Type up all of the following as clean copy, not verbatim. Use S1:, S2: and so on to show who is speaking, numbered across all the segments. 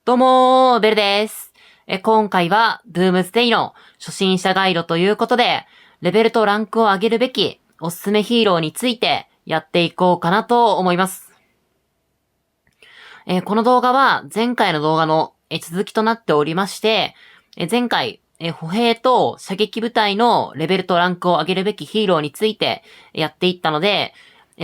S1: どうもベルです。今回は、ドゥームスデイの初心者ガイドということで、レベルとランクを上げるべきおすすめヒーローについてやっていこうかなと思います。この動画は前回の動画の続きとなっておりまして、前回、歩兵と射撃部隊のレベルとランクを上げるべきヒーローについてやっていったので、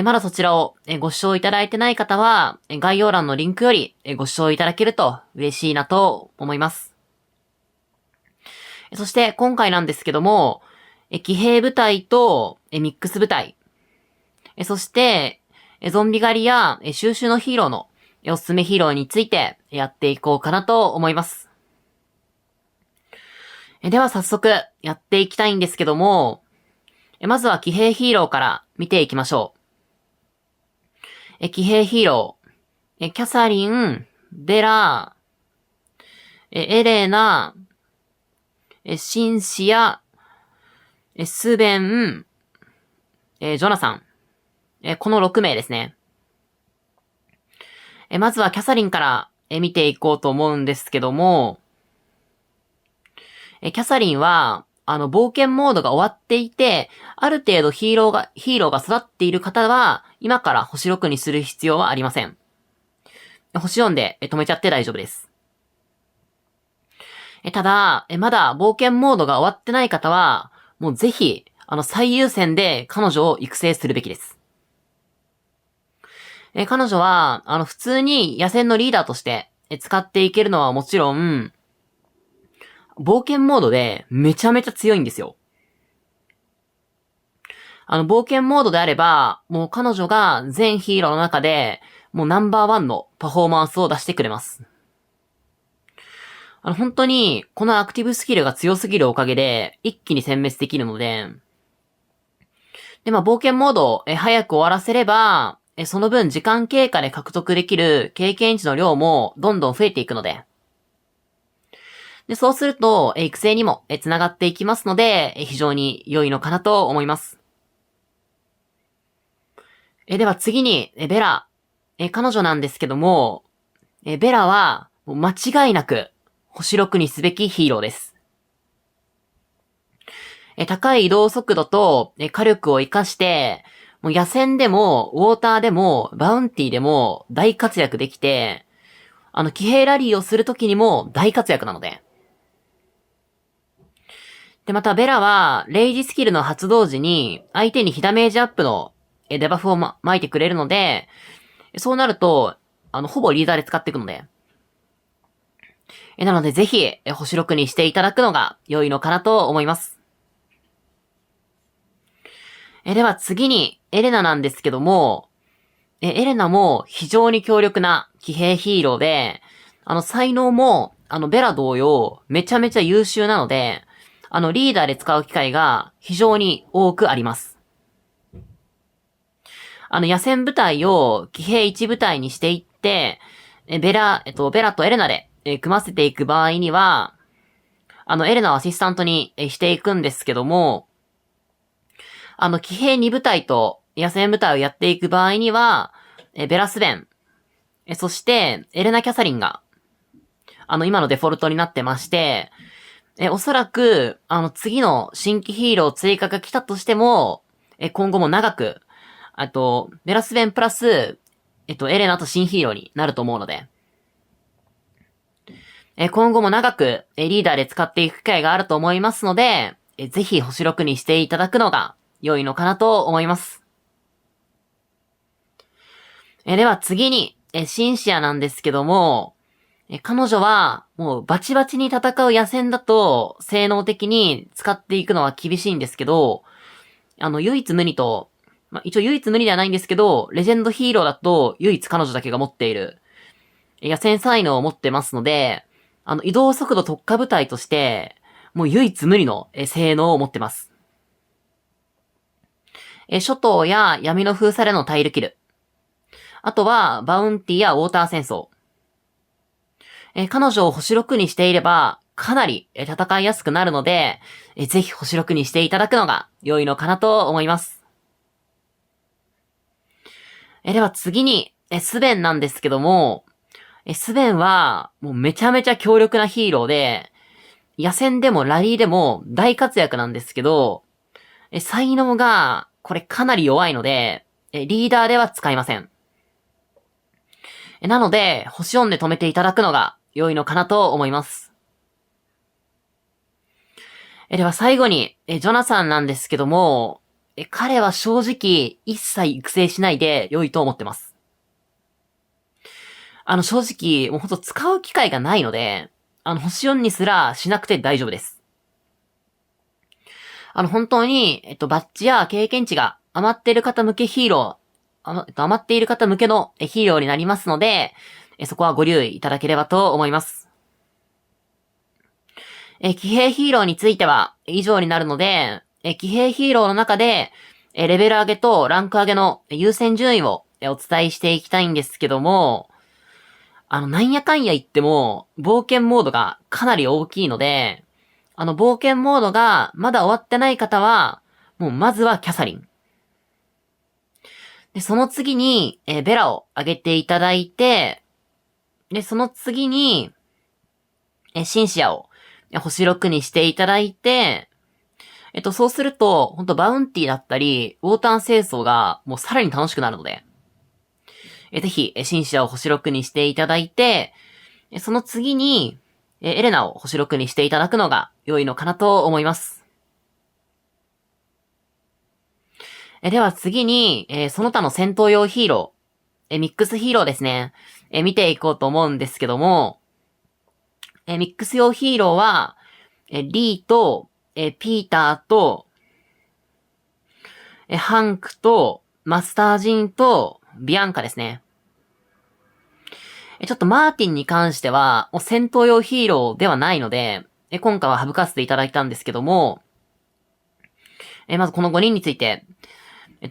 S1: まだそちらをご視聴いただいてない方は、概要欄のリンクよりご視聴いただけると嬉しいなと思います。そして今回なんですけども、騎兵部隊とミックス部隊、そしてゾンビ狩りや収集のヒーローのおすすめヒーローについてやっていこうかなと思います。では早速やっていきたいんですけども、まずは騎兵ヒーローから見ていきましょう。騎兵ヒーロー、キャサリン、ベラ、エレナ、シンシア、スベン、ジョナサン、この6名ですね。まずはキャサリンから見ていこうと思うんですけども、キャサリンは、冒険モードが終わっていて、ある程度ヒーローが育っている方は、今から星6にする必要はありません。星4で止めちゃって大丈夫です。ただ、まだ冒険モードが終わってない方は、もうぜひ、最優先で彼女を育成するべきです。彼女は、普通に野戦のリーダーとして使っていけるのはもちろん、冒険モードでめちゃめちゃ強いんですよ。冒険モードであれば、もう彼女が全ヒーローの中で、もうナンバーワンのパフォーマンスを出してくれます。本当に、このアクティブスキルが強すぎるおかげで、一気に殲滅できるので、冒険モードを早く終わらせれば、その分時間経過で獲得できる経験値の量もどんどん増えていくので、そうすると、育成にも繋がっていきますので、非常に良いのかなと思います。では次に、ベラ。彼女なんですけども、ベラは、間違いなく、星6にすべきヒーローです。高い移動速度と火力を活かして、もう野戦でも、ウォーターでも、バウンティでも大活躍できて、騎兵ラリーをするときにも大活躍なので。で、またベラは、レイジスキルの発動時に、相手に被ダメージアップのデバフを巻いてくれるので、そうなると、ほぼリーダーで使っていくので。なので、ぜひ、星6にしていただくのが良いのかなと思います。では次に、エレナなんですけども、エレナも非常に強力な騎兵ヒーローで、才能も、ベラ同様、めちゃめちゃ優秀なので、リーダーで使う機会が非常に多くあります。野戦部隊を騎兵1部隊にしていって、ベラとエレナで、組ませていく場合には、エレナをアシスタントにしていくんですけども、騎兵2部隊と野戦部隊をやっていく場合には、ベラスベン、そして、エレナ・キャサリンが、今のデフォルトになってまして、おそらく、次の新規ヒーロー追加が来たとしても、今後も長く、ベラスベンプラス、エレナと新ヒーローになると思うので、今後も長く、リーダーで使っていく機会があると思いますので、ぜひ星6にしていただくのが良いのかなと思います。では次に、シンシアなんですけども、彼女は、もうバチバチに戦う野戦だと、性能的に使っていくのは厳しいんですけど、唯一無二と、一応唯一無二ではないんですけど、レジェンドヒーローだと唯一彼女だけが持っている、野戦才能を持ってますので、移動速度特化部隊として、もう唯一無二の性能を持ってます。諸島や闇の封鎖でのタイルキル。あとは、バウンティやウォーター戦争。彼女を星6にしていれば、かなり戦いやすくなるので、ぜひ星6にしていただくのが良いのかなと思います。では次に、スベンなんですけども、スベンは、もうめちゃめちゃ強力なヒーローで、野戦でもラリーでも大活躍なんですけど、才能が、これかなり弱いので、リーダーでは使いません。なので、星4で止めていただくのが良いのかなと思います。では最後に、ジョナサンなんですけども、彼は正直一切育成しないで良いと思ってます。正直、もうほんと使う機会がないので、星4にすらしなくて大丈夫です。本当に、バッジや経験値が余っている方向けヒーロー、余っている方向けのヒーローになりますので、そこはご留意いただければと思います。騎兵ヒーローについては以上になるので、騎兵ヒーローの中で、レベル上げとランク上げの優先順位をお伝えしていきたいんですけども、なんやかんや言っても、冒険モードがかなり大きいので、冒険モードがまだ終わってない方は、もうまずはキャサリン。で、その次に、ベラを上げていただいて、で、その次に、シンシアを星6にしていただいて、そうすると、ほんとバウンティだったり、ウォーターン清掃がもうさらに楽しくなるので、ぜひ、シンシアを星6にしていただいて、その次に、エレナを星6にしていただくのが良いのかなと思います。では次に、その他の戦闘用ヒーロー、ミックスヒーローですね。見ていこうと思うんですけども、ミックス用ヒーローは、リーと、ピーターと、ハンクと、マスタージンと、ビアンカですね。ちょっとマーティンに関しては、戦闘用ヒーローではないので、今回は省かせていただいたんですけども、まずこの5人について、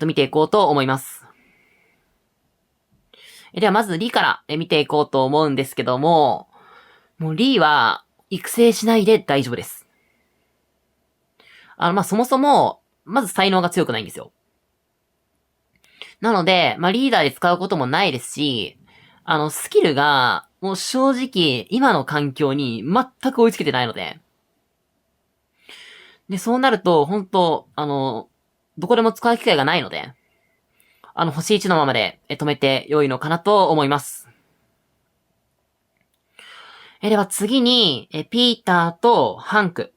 S1: 見ていこうと思います。ではまずリーから見ていこうと思うんですけども、もうリーは育成しないで大丈夫です。そもそも、まず才能が強くないんですよ。なので、リーダーで使うこともないですし、スキルが、もう正直、今の環境に全く追いつけてないので。で、そうなると、本当どこでも使う機会がないので、星1のままで止めて良いのかなと思います。では次に、ピーターとハンク。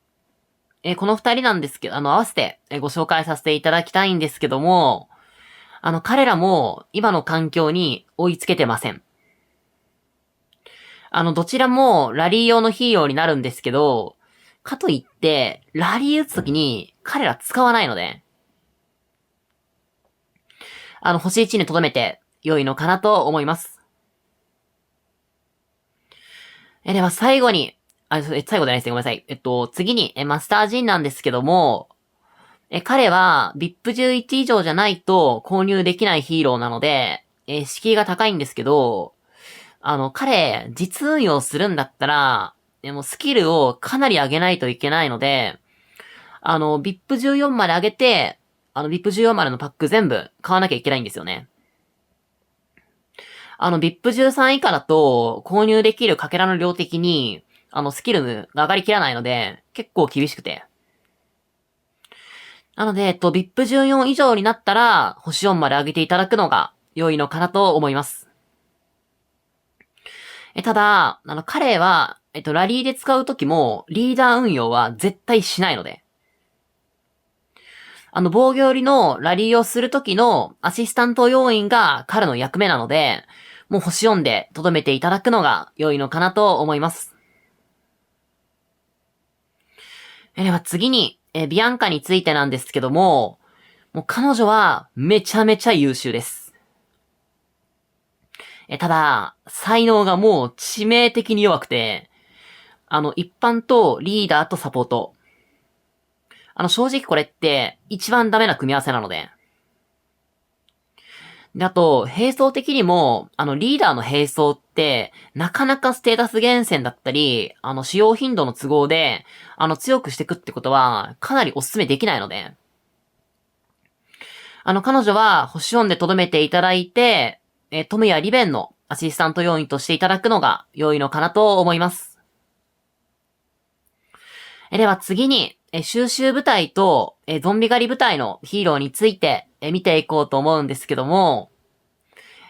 S1: この2人なんですけど、合わせてご紹介させていただきたいんですけども、彼らも今の環境に追いつけてません。どちらもラリー用のヒーローになるんですけど、かといって、ラリー打つときに彼ら使わないので、星1に留めて良いのかなと思います。では最後に、最後じゃないですね、ごめんなさい。次に、マスタージンなんですけども、彼は VIP11 以上じゃないと購入できないヒーローなので、敷居が高いんですけど、彼、実運用するんだったら、もうスキルをかなり上げないといけないので、VIP14 まで上げて、VIP14 までのパック全部買わなきゃいけないんですよね。VIP13 以下だと、購入できるかけらの量的に、スキルが上がりきらないので、結構厳しくて。なので、VIP14 以上になったら、星4まで上げていただくのが良いのかなと思います。ただ、彼は、ラリーで使うときも、リーダー運用は絶対しないので。防御寄りのラリーをするときのアシスタント要員が彼の役目なので、もう星4で留めていただくのが良いのかなと思います。では次に、ビアンカについてなんですけども、もう彼女はめちゃめちゃ優秀です。ただ、才能がもう致命的に弱くて、一般とリーダーとサポート。正直これって一番ダメな組み合わせなので。で、あと、並走的にも、リーダーの並走って、なかなかステータス厳選だったり、使用頻度の都合で、強くしていくってことは、かなりお勧めできないので、彼女は星4で留めていただいて、トムやリベンのアシスタント要員としていただくのが良いのかなと思います。では次に、収集部隊と、ゾンビ狩り部隊のヒーローについて、見ていこうと思うんですけども、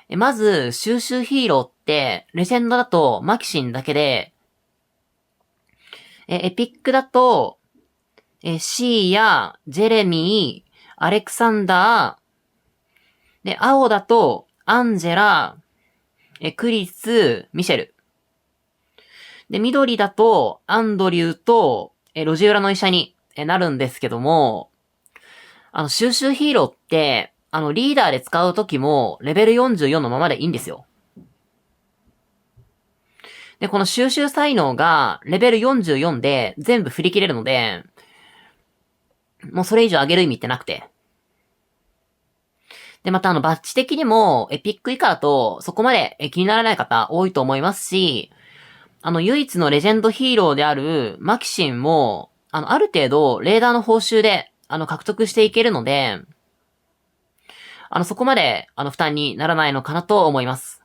S1: まず、収集ヒーローって、レジェンドだとマキシンだけで、エピックだと、シーや、ジェレミー、アレクサンダー、で、青だと、アンジェラ、クリス、ミシェル。で、緑だと、アンドリューと、路地裏の医者になるんですけども、収集ヒーローって、リーダーで使うときも、レベル44のままでいいんですよ。で、この収集才能が、レベル44で全部振り切れるので、もうそれ以上上げる意味ってなくて。で、またバッジ的にも、エピック以下だと、そこまで気にならない方多いと思いますし、唯一のレジェンドヒーローであるマキシンも、ある程度、レーダーの報酬で、獲得していけるので、そこまで、負担にならないのかなと思います。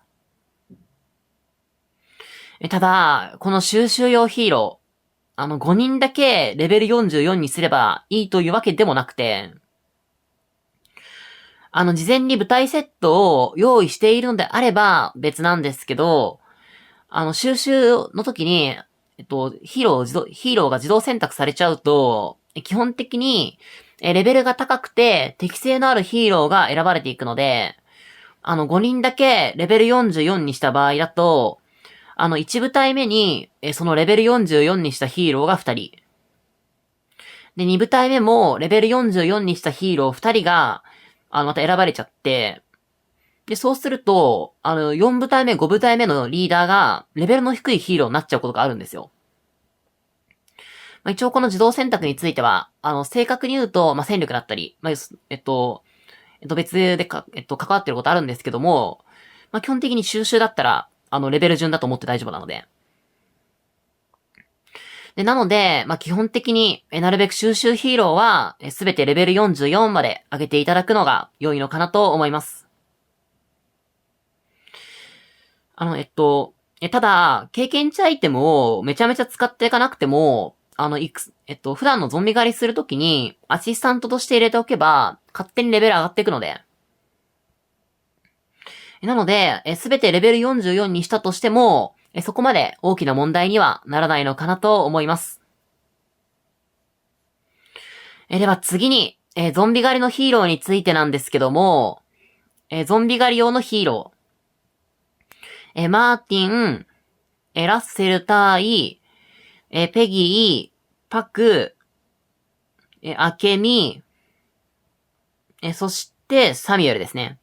S1: ただ、この収集用ヒーロー、5人だけレベル44にすればいいというわけでもなくて、事前に舞台セットを用意しているのであれば別なんですけど、収集の時に、ヒーローが自動選択されちゃうと、基本的に、レベルが高くて適性のあるヒーローが選ばれていくので、5人だけレベル44にした場合だと、1部隊目に、そのレベル44にしたヒーローが2人。で、2部隊目もレベル44にしたヒーロー2人が、また選ばれちゃって、で、そうすると、4部隊目、5部隊目のリーダーが、レベルの低いヒーローになっちゃうことがあるんですよ。一応この自動選択については、正確に言うと、戦力だったり、別で関わってることあるんですけども、基本的に収集だったら、レベル順だと思って大丈夫なので。で、なので、基本的に、なるべく収集ヒーローは、すべてレベル44まで上げていただくのが良いのかなと思います。ただ、経験値アイテムをめちゃめちゃ使っていかなくても、普段のゾンビ狩りするときに、アシスタントとして入れておけば、勝手にレベル上がっていくので。なので、すべてレベル44にしたとしても、そこまで大きな問題にはならないのかなと思います。では次に、ゾンビ狩りのヒーローについてなんですけども、ゾンビ狩り用のヒーロー。マーティン、ラッセル対、ペギー、パク、アケミ、そしてサミュエルですね。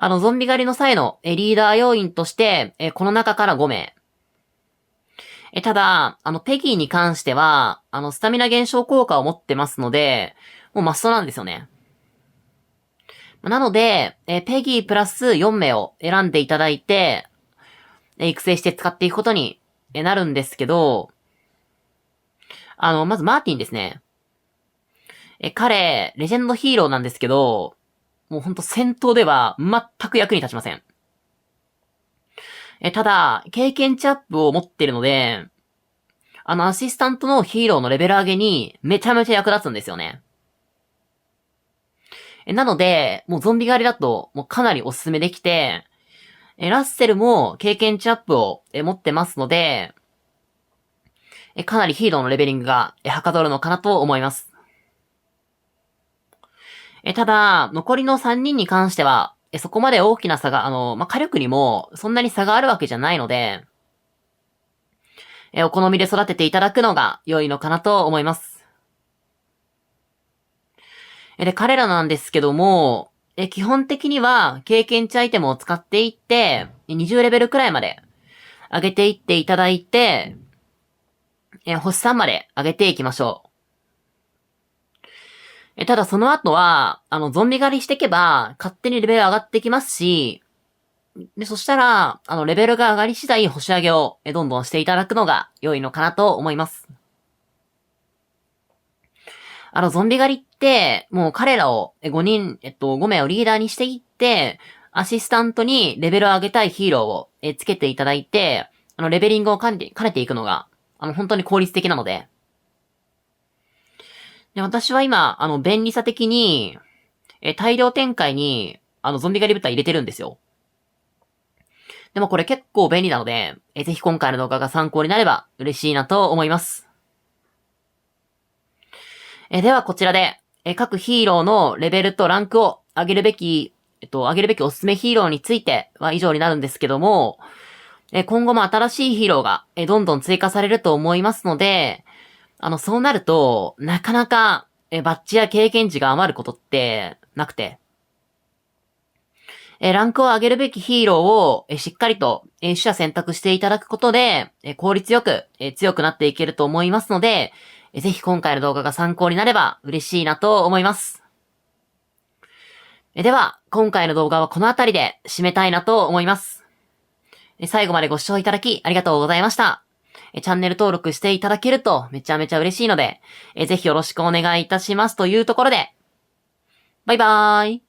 S1: ゾンビ狩りの際のリーダー要員として、この中から5名。ただ、ペギーに関しては、スタミナ減少効果を持ってますので、もうマストなんですよね。なので、ペギープラス4名を選んでいただいて、育成して使っていくことになるんですけど、まずマーティンですね。彼、レジェンドヒーローなんですけど、もうほんと戦闘では全く役に立ちません。ただ、経験値アップを持ってるので、アシスタントのヒーローのレベル上げにめちゃめちゃ役立つんですよね。なので、もうゾンビ狩りだともうかなりおすすめできて、ラッセルも経験値アップを持ってますので、かなりヒーローのレベリングがはかどるのかなと思います。ただ、残りの3人に関しては、そこまで大きな差が、火力にもそんなに差があるわけじゃないので、お好みで育てていただくのが良いのかなと思います。で、彼らなんですけども、基本的には経験値アイテムを使っていって、20レベルくらいまで上げていっていただいて、星3まで上げていきましょう。ただその後は、ゾンビ狩りしていけば、勝手にレベル上がってきますし、で、そしたら、レベルが上がり次第星上げを、どんどんしていただくのが良いのかなと思います。ゾンビ狩りって、もう彼らを5人、5名をリーダーにしていって、アシスタントにレベルを上げたいヒーローを、つけていただいて、レベリングを兼ねていくのが、本当に効率的なので。で、私は今、便利さ的に、大量展開に、ゾンビ狩り部隊入れてるんですよ。でもこれ結構便利なので、ぜひ今回の動画が参考になれば嬉しいなと思います。ではこちらで、各ヒーローのレベルとランクを上げるべきおすすめヒーローについては以上になるんですけども、今後も新しいヒーローが、どんどん追加されると思いますので、そうなると、なかなか、バッジや経験値が余ることってなくて、ランクを上げるべきヒーローを、しっかりと、取捨選択していただくことで、効率よく、強くなっていけると思いますので、ぜひ今回の動画が参考になれば嬉しいなと思います。では、今回の動画はこの辺りで締めたいなと思います。最後までご視聴いただきありがとうございました。チャンネル登録していただけるとめちゃめちゃ嬉しいので、ぜひよろしくお願いいたしますというところで、バイバーイ。